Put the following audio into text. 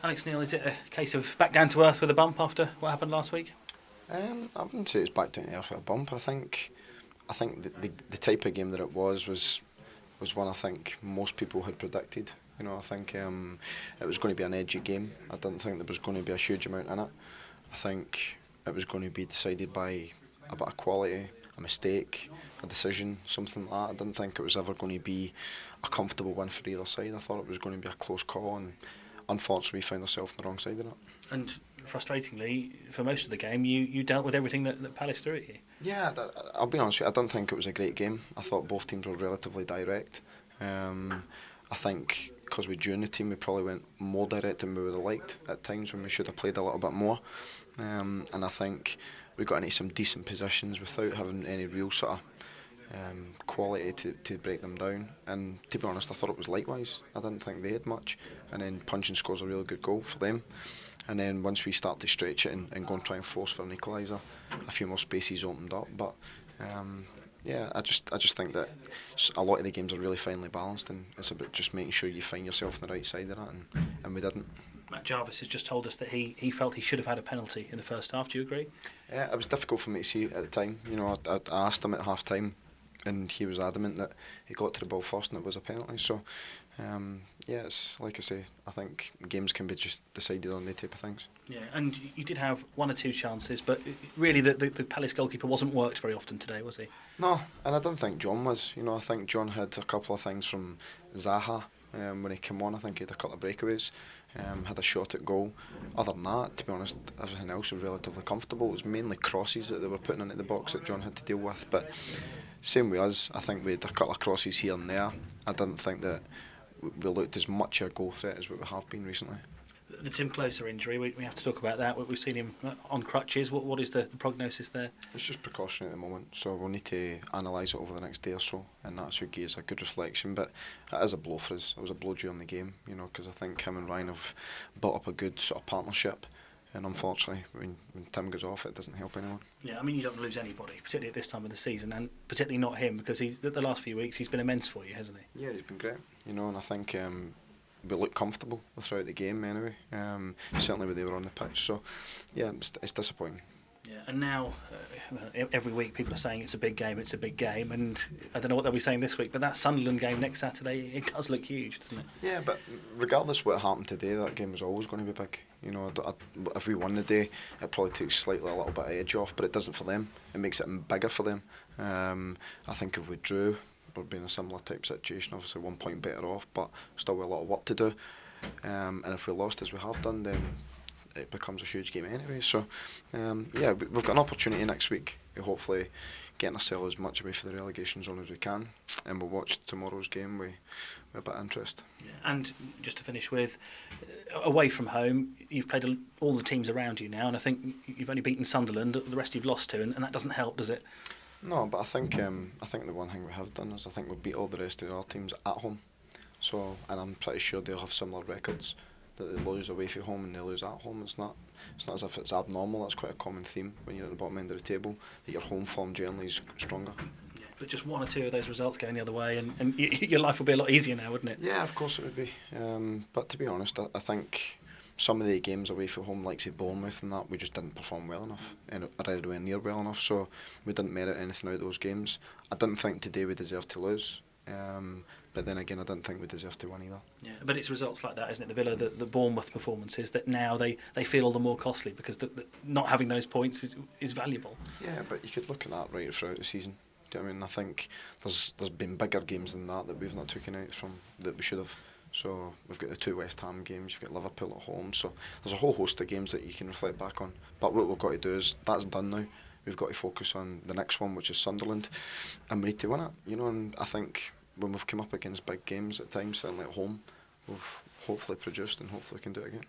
Alex Neil, is it a case of back down to earth with a bump after what happened last week? I wouldn't say it's back down to earth with a bump. I think the type of game that it was one I think most people had predicted. I think it was going to be an edgy game. I didn't think there was going to be a huge amount in it. I think it was going to be decided by a bit of quality, a mistake, a decision, something like that. I didn't think it was ever going to be a comfortable win for either side. I thought it was going to be a close call, and unfortunately we found ourselves on the wrong side of it. And frustratingly, for most of the game, you dealt with everything that Palace threw at you. Yeah, I'll be honest with you, I don't think it was a great game. I thought both teams were relatively direct. I think because we drew in the team, we probably went more direct than we would have liked at times, when we should have played a little bit more. And I think we got into some decent positions without having any real sort of quality to break them down. And to be honest, I thought it was likewise. I didn't think they had much. And then Puncheon scores a really good goal for them. And then once we start to stretch it and go and try and force for an equaliser, a few more spaces opened up. But yeah, I just think that a lot of the games are really finely balanced, and it's about just making sure you find yourself on the right side of that, and we didn't. Matt Jarvis has just told us that he felt he should have had a penalty in the first half. Do you agree? Yeah, it was difficult for me to see at the time. I asked him at half time, and he was adamant that he got to the ball first and it was a penalty. So yeah, it's like I say, I think games can be just decided on the type of things. Yeah, and you did have one or two chances, but really the Palace goalkeeper wasn't worked very often today, was he? No, and I didn't think John was. I think John had a couple of things from Zaha when he came on. I think he had a couple of breakaways, had a shot at goal. Other than that, to be honest, everything else was relatively comfortable. It was mainly crosses that they were putting into the box that John had to deal with. But same with us, I think we had a couple of crosses here and there. I didn't think that we looked as much a goal threat as what we have been recently. The Tim Closer injury, we have to talk about that. We've seen him on crutches. What is the prognosis there? It's just precautionary at the moment, so we'll need to analyse it over the next day or so, and that should give us a good reflection. But it is a blow for us. It was a blow during the game, because I think him and Ryan have built up a good sort of partnership. And unfortunately, when Tim goes off, it doesn't help anyone. Yeah, I mean, you don't lose anybody, particularly at this time of the season, and particularly not him, because the last few weeks he's been immense for you, hasn't he? Yeah, he's been great. And I think we looked comfortable throughout the game anyway. Certainly when they were on the pitch. So yeah, it's disappointing. Yeah, and now every week people are saying it's a big game, and I don't know what they'll be saying this week, but that Sunderland game next Saturday, it does look huge, doesn't it? Yeah, but regardless of what happened today, that game was always going to be big. If we won the day, it probably takes a little bit of edge off, but it doesn't for them. It makes it bigger for them. I think if we drew, we'd be in a similar type situation. Obviously 1 point better off, but still with a lot of work to do. And if we lost as we have done, then it becomes a huge game anyway. So yeah, we've got an opportunity next week of hopefully getting ourselves as much away for the relegation zone as we can, and we'll watch tomorrow's game with a bit of interest. Yeah. And just to finish with, away from home, you've played all the teams around you now, and I think you've only beaten Sunderland. The rest you've lost to, and that doesn't help, does it? No, but I think the one thing we have done is I think we've beat all the rest of our teams at home. So, and I'm pretty sure they'll have similar records, that they lose away from home and they lose at home. It's not as if it's abnormal. That's quite a common theme when you're at the bottom end of the table, that your home form generally is stronger. Yeah, but just one or two of those results going the other way, and your life will be a lot easier now, wouldn't it? Yeah, of course it would be. But to be honest, I think some of the games away from home, like say Bournemouth and that, we just didn't perform well enough, and anywhere near well enough, so we didn't merit anything out of those games. I didn't think today we deserved to lose, but then again I didn't think we deserved to win either. Yeah, but it's results like that, isn't it? The Villa, the Bournemouth performances, that now they feel all the more costly, because not having those points is valuable. Yeah, but you could look at that right throughout the season. Do you know what I mean? I think there's been bigger games than that we've not taken out from, that we should have. So we've got the 2 West Ham games, you've got Liverpool at home, so there's a whole host of games that you can reflect back on. But what we've got to do is, that's done now. We've got to focus on the next one, which is Sunderland, and we need to win it. And I think when we've come up against big games at times, certainly at home, we've hopefully produced, and hopefully can do it again.